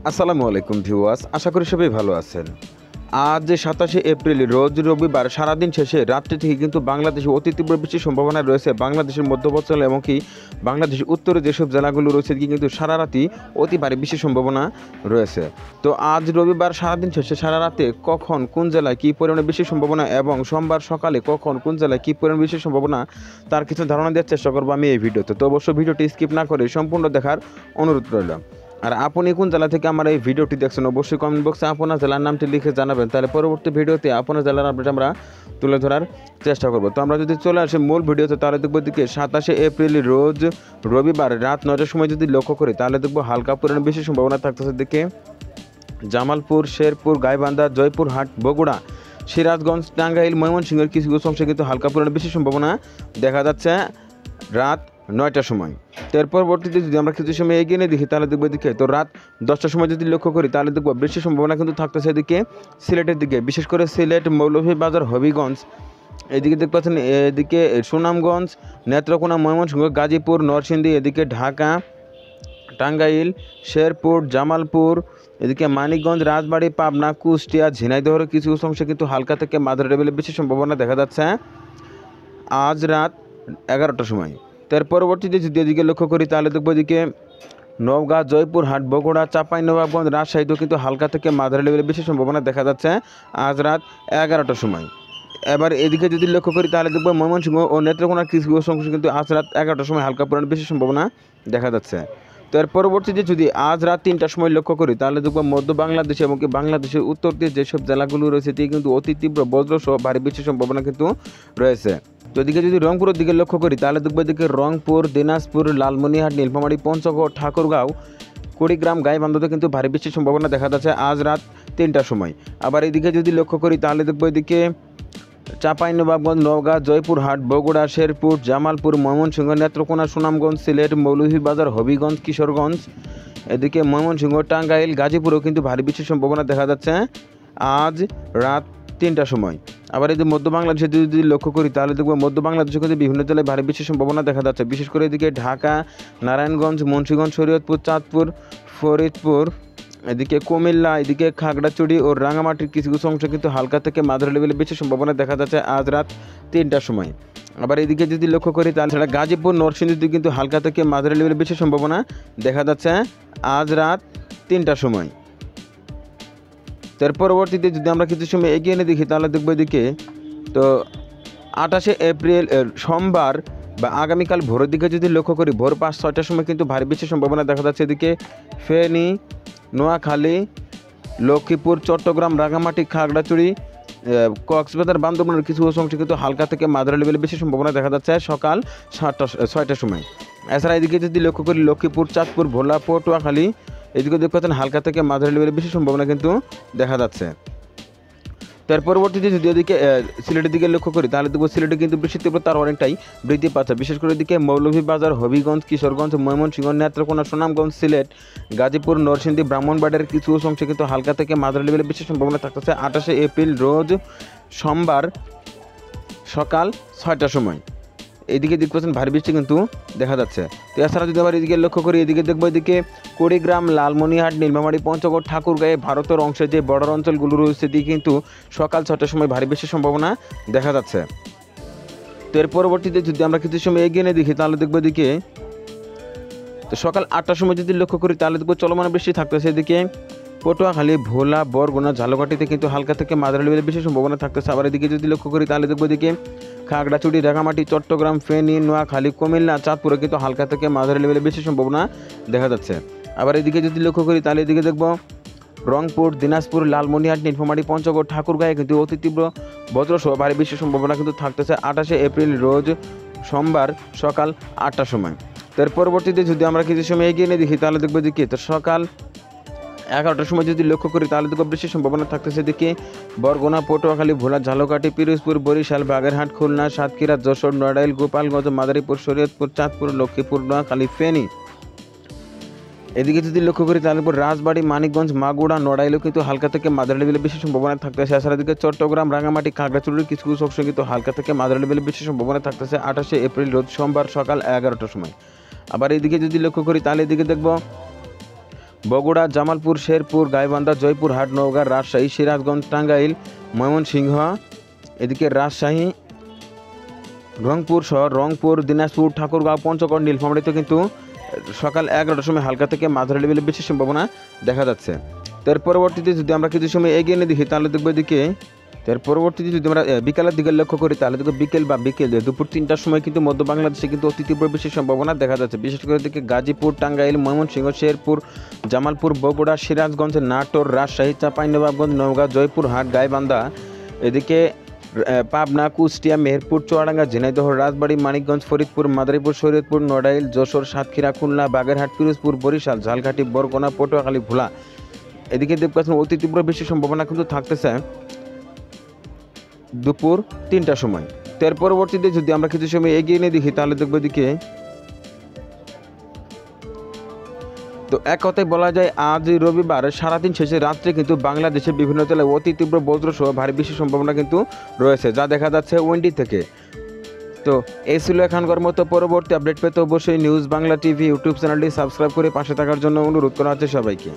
আসসালামু আলাইকুম ভিউয়ার্স, আশা করি সবাই ভালো আছেন। আজ 27শে এপ্রিল রোজ রবিবার সারাদিন শেষে রাত্রি থেকে কিন্তু বাংলাদেশে অতি তীব্র বৃষ্টির সম্ভাবনা রয়েছে। বাংলাদেশের মধ্যবর্তী এবং কি বাংলাদেশের উত্তরে যেসব জেলাগুলো রয়েছে কিন্তু সারা রাতি অতি ভারী বৃষ্টির সম্ভাবনা রয়েছে। তো আজ রবিবার সারাদিন শেষে সারা রাতে কখন কোন জেলায় কী পরিমাণে বৃষ্টির সম্ভাবনা এবং সোমবার সকালে কখন কোন জেলায় কী পরিমাণ বৃষ্টির সম্ভাবনা তার কিছু ধারণা দেওয়ার চেষ্টা করবো আমি এই ভিডিওতে। তো অবশ্যই ভিডিওটি স্কিপ না করে সম্পূর্ণ দেখার অনুরোধ রইল। আর আপনি কোন জেলা থেকে আমার এই ভিডিওটি দেখছেন অবশ্যই কমেন্ট বক্সে আপনার জেলার নামটি লিখে জানাবেন, তাহলে পরবর্তী ভিডিওতে আপনার জেলার আপডেট আমরা তুলে ধরার চেষ্টা করব। তো আমরা যদি চলে আসি মূল ভিডিওতে, তাহলে দেখব দিকে 27শে এপ্রিল রোজ রবিবার রাত 9টার সময় যদি লক্ষ্য করি তাহলে দেখব হালকা পরিমাণে বেশি সম্ভাবনা থাকতেছে দিকে জামালপুর, শেরপুর, গাইবান্ধা, জয়পুরহাট, বগুড়া, সিরাজগঞ্জ, টাঙ্গাইল, ময়মনসিংহের কিছু কিছু অংশে কিন্তু হালকা পরিমাণে বেশি সম্ভাবনা দেখা যাচ্ছে রাত 9টার সময়। তো এর পরবর্তীতে যদি আমরা কিছু সময় এগিয়ে নিয়ে দেখি তাহলে দেখবো এদিকে তো রাত 10টার সময় যদি লক্ষ্য করি তাহলে দেখবো বৃষ্টির সম্ভাবনা কিন্তু থাকতেছে এদিকে সিলেটের দিকে, বিশেষ করে সিলেট, মৌলভীবাজার, হবিগঞ্জ, এদিকে দেখতে পাচ্ছেন, এদিকে সুনামগঞ্জ, নেত্রকোনা, ময়মনসিংহ, গাজীপুর, নরসিংদী, এদিকে ঢাকা, টাঙ্গাইল, শেরপুর, জামালপুর, এদিকে মানিকগঞ্জ, রাজবাড়ী, পাবনা, কুষ্টিয়া, ঝিনাইদহের কিছু অংশে কিন্তু হালকা থেকে মাঝারি লেভেলে বেশি সম্ভাবনা দেখা যাচ্ছে আজ রাত 11টার সময়। তার পরবর্তীতে যদি এদিকে লক্ষ্য করি তাহলে দেখবো এদিকে নওগাঁ, জয়পুরহাট, বগুড়া, চাঁপাইনবাবগঞ্জ, রাজশাহীতেও কিন্তু হালকা থেকে মাঝারি লেভেলে বেশি সম্ভাবনা দেখা যাচ্ছে আজ রাত 11টার সময়। এবার এদিকে যদি লক্ষ্য করি তাহলে দেখবো ময়মনসিংহ ও নেত্রকোনার কিছু অংশ কিন্তু আজ রাত 11টার সময় হালকা পরিমাণে বেশি সম্ভাবনা দেখা যাচ্ছে। তো এর পরবর্তীতে যদি আজ রাত 3টার সময় লক্ষ্য করি তাহলে দেখবো মধ্য বাংলাদেশ এবং কি বাংলাদেশের উত্তর দিয়ে যেসব জেলাগুলো রয়েছে তে কিন্তু অতি তীব্র বজ্রসহ ভারী বৃষ্টির সম্ভাবনা কিন্তু রয়েছে। তো এদিকে যদি রংপুরের দিকে লক্ষ্য করি তাহলে দেখবো এদিকে রংপুর, দিনাজপুর, লালমনিরহাট, নীলফামারী, পঞ্চগড়, ঠাকুরগাঁও, কুড়িগ্রাম, গাইবান্ধাতে কিন্তু ভারী বৃষ্টির সম্ভাবনা দেখা যাচ্ছে আজ রাত 3টার সময়। আবার এদিকে যদি লক্ষ্য করি তাহলে দেখবো এদিকে চাঁপাইনবাবগঞ্জ, নওগাঁ, জয়পুরহাট, বগুড়া, শেরপুর, জামালপুর, ময়মনসিংহ, নেত্রকোনা, সুনামগঞ্জ, সিলেট, মৌলভীবাজার, হবিগঞ্জ, কিশোরগঞ্জ, এদিকে ময়মনসিংহ, টাঙ্গাইল, গাজীপুরেও কিন্তু ভারী বৃষ্টির সম্ভাবনা দেখা যাচ্ছে আজ রাত 3টার সময়। আবার এই যে মধ্য বাংলাদেশে যদি লক্ষ্য করি তাহলে দেখবো মধ্য বাংলাদেশে কিন্তু বিভিন্ন জেলায় ভারী বৃষ্টির সম্ভাবনা দেখা যাচ্ছে, বিশেষ করে এদিকে ঢাকা, নারায়ণগঞ্জ, মুন্সিগঞ্জ, শরীয়তপুর, চাঁদপুর, ফরিদপুর, এদিকে কুমিল্লা, এদিকে খাগড়াছড়ি ও রাঙামাটির কিছু কিছু অংশ কিন্তু হালকা থেকে মাঝারি লেভেলে বেশি সম্ভাবনা দেখা যাচ্ছে আজ রাত 3টার সময়। আবার এদিকে যদি লক্ষ্য করি তাহলে সেটা গাজীপুর, নরসিংদীতে কিন্তু হালকা থেকে মাঝারি লেভেলে বেশি সম্ভাবনা দেখা যাচ্ছে আজ রাত 3টার সময়। তার পরবর্তীতে যদি আমরা কিছু সময় এগিয়ে নিয়ে দেখি তাহলে দেখবো এদিকে তো 28শে এপ্রিল সোমবার বা আগামীকাল ভোরের দিকে যদি লক্ষ্য করি ভোর 5-6টার সময় কিন্তু ভারী বৃষ্টির সম্ভাবনা দেখা যাচ্ছে এদিকে ফেনী, নোয়াখালী, লক্ষ্মীপুর, চট্টগ্রাম, রাঙামাটি, খাগড়াছড়ি, কক্সবাজার, বান্দরবানের কিছু অংশে কিন্তু হালকা থেকে মাঝারি লেভেলে বেশি সম্ভাবনা দেখা যাচ্ছে সকাল 6টার সময়। এছাড়া এদিকে যদি লক্ষ্য করি লক্ষ্মীপুর, চাঁদপুর, ভোলা, পটুয়াখালী, এদিকে দেখতে পাচ্ছেন হালকা থেকে মাঝারি লেভেলে বেশি সম্ভাবনা কিন্তু দেখা যাচ্ছে। তার পরবর্তীতে যদি এদিকে সিলেটের দিকে লক্ষ্য করি তাহলে দেখবো সিলেটে কিন্তু বৃষ্টির তীব্রতা অনেকটাই বৃদ্ধি পাচ্ছে, বিশেষ করে এদিকে মৌলভীবাজার, হবিগঞ্জ, কিশোরগঞ্জ, ময়মনসিংহ, নেত্রকোনা, সুনামগঞ্জ, সিলেট, গাজীপুর, নরসিংদী, ব্রাহ্মণবাড়িয়ার কিছু অংশে কিন্তু হালকা থেকে মাঝারি লেভেলে বেশি সম্ভাবনা থাকতেছে 28শে এপ্রিল রোজ সোমবার সকাল 6টার সময়। এইদিকে দেখতে পাচ্ছেন ভারী বৃষ্টি কিন্তু দেখা যাচ্ছে। তো এছাড়া যদি আবার এদিকে লক্ষ্য করি এদিকে দেখবো এদিকে কুড়িগ্রাম, লালমনিরহাট, নীলফামারী, পঞ্চগড়, ঠাকুরগাঁয়ে ভারতের অংশে যে বর্ডার অঞ্চলগুলো রয়েছে দিয়ে কিন্তু সকাল 6টার সময় ভারী বৃষ্টির সম্ভাবনা দেখা যাচ্ছে। তো এর পরবর্তীতে যদি আমরা কিছু সময় এগিয়ে নিয়ে দেখি তাহলে দেখবো এদিকে তো সকাল 8টার সময় যদি লক্ষ্য করি তাহলে দেখবো চলমান বৃষ্টি থাকতেছে এদিকে পটুয়াখালী, ভোলা, বরগুনা, ঝালকাঠিতে কিন্তু হালকা থেকে মাঝারি লেভেলে বেশি সম্ভাবনা থাকতেছে। আবার এদিকে যদি লক্ষ্য করি তাহলে দেখবো এদিকে খাগড়াছড়ি, রাঙামাটি, চট্টগ্রাম, ফেনী, নোয়াখালী, কুমিল্লা, চাঁদপুরে কিন্তু হালকা থেকে মাঝারি লেভেলে বেশি সম্ভাবনা দেখা যাচ্ছে। আবার এদিকে যদি লক্ষ্য করি তাহলে এদিকে দেখবো রংপুর, দিনাজপুর, লালমনিরহাট, নীলফামারী, পঞ্চগড়, ঠাকুরগাঁয়ে কিন্তু অতি তীব্র বজ্রসহ ভারী বৃষ্টির সম্ভাবনা কিন্তু থাকতেছে 28শে এপ্রিল রোজ সোমবার সকাল 8টার সময়। তার পরবর্তীতে যদি আমরা কিছু সময় এগিয়ে নিয়ে দেখি তাহলে দেখবো এদিকে তো সকাল 11টার সময় যদি লক্ষ্য করি তাহলে দেখবো বৃষ্টির সম্ভাবনা থাকতেছে এদিকে বরগুনা, পটুয়াখালী, ভোলা, ঝালকাঠি, পিরোজপুর, বরিশাল, বাগেরহাট, খুলনা, সাতক্ষীরা, যশোর, নড়াইল, গোপালগঞ্জ, মাদারীপুর, শরীয়তপুর, চাঁদপুর, লক্ষ্মীপুর, নোয়াখালী, ফেনী। এদিকে যদি লক্ষ্য করি তাহলে রাজবাড়ী, মানিকগঞ্জ, মাগুড়া, নড়াইলেও কিন্তু হালকা থেকে মাঝারি লেভেলে বেশি সম্ভাবনা থাকতেছে। এছাড়া দিকে চট্টগ্রাম, রাঙামাটি, খাগড়াছড়ির কিছু কিছু অংশে কিন্তু হালকা থেকে মাঝারি লেভেলে বেশি সম্ভাবনা থাকতেছে 28শে এপ্রিল রোজ সোমবার সকাল 11টার সময়। আবার এদিকে যদি লক্ষ্য করি তাহলে এদিকে দেখবো বগুড়া, জামালপুর, শেরপুর, গাইবান্ধা, জয়পুরহাট, নওগাঁ, রাজশাহী, সিরাজগঞ্জ, টাঙ্গাইল, ময়মনসিংহ, এদিকে রাজশাহী, রংপুর শহর, রংপুর, দিনাজপুর, ঠাকুরগাঁও, পঞ্চগড়, নীলফামারীতে কিন্তু সকাল 11টার সময় হালকা থেকে মাঝারি লেভেলের বৃষ্টির সম্ভাবনা দেখা যাচ্ছে। এর পরবর্তীতে যদি আমরা কিছু সময় এগিয়ে নিয়ে দেখি তাহলে দেখবো এদিকে পরবর্তীতে যদি আমরা বিকালের দিকে লক্ষ্য করি তাহলে দেখো বিকেল দুপুর 3টার সময় কিন্তু মধ্য বাংলাদেশে কিন্তু অতি তীব্র বৃষ্টির সম্ভাবনা দেখা যাচ্ছে। বিশেষ করে এদিকে গাজীপুর, টাঙ্গাইল, ময়মনসিংহ, শেরপুর, জামালপুর, বগুড়া, সিরাজগঞ্জ, নাটোর, রাজশাহী, চাঁপাইনবাবগঞ্জ, নওগাঁ, জয়পুরহাট, গাইবান্ধা, এদিকে পাবনা, কুষ্টিয়া, মেহেরপুর, চুয়াডাঙ্গা, ঝিনাইদহ, রাজবাড়ী, মানিকগঞ্জ, ফরিদপুর, মাদারীপুর, শরীয়তপুর, নড়াইল, যশোর, সাতক্ষীরা, খুলনা, বাগেরহাট, পিরোজপুর, বরিশাল, ঝালকাঠি, বরগুনা, পটুয়াখালী, ভোলা, এদিকে দেখতে পাচ্ছেন অতি তীব্র বৃষ্টির সম্ভাবনা কিন্তু থাকতেছে দুপুর 3টার সময়। এর পরবর্তীতে যদি আমরা কিছু সময় এগিয়ে নিয়ে দেখি তাহলে দেখবো এদিকে তো এক কথায় বলা যায় আজ রবিবার সারাদিন শেষে রাত্রে কিন্তু বাংলাদেশের বিভিন্ন জেলায় অতি তীব্র বজ্রসহ ভারী বৃষ্টির সম্ভাবনা কিন্তু রয়েছে, যা দেখা যাচ্ছে ওয়েন্ডি থেকে। তো এই ছিল এখানকার মতো। পরবর্তী আপডেট পেতে অবশ্যই নিউজ বাংলা টিভি ইউটিউব চ্যানেলটি সাবস্ক্রাইব করে পাশে থাকার জন্য অনুরোধ করা হচ্ছে সবাইকে।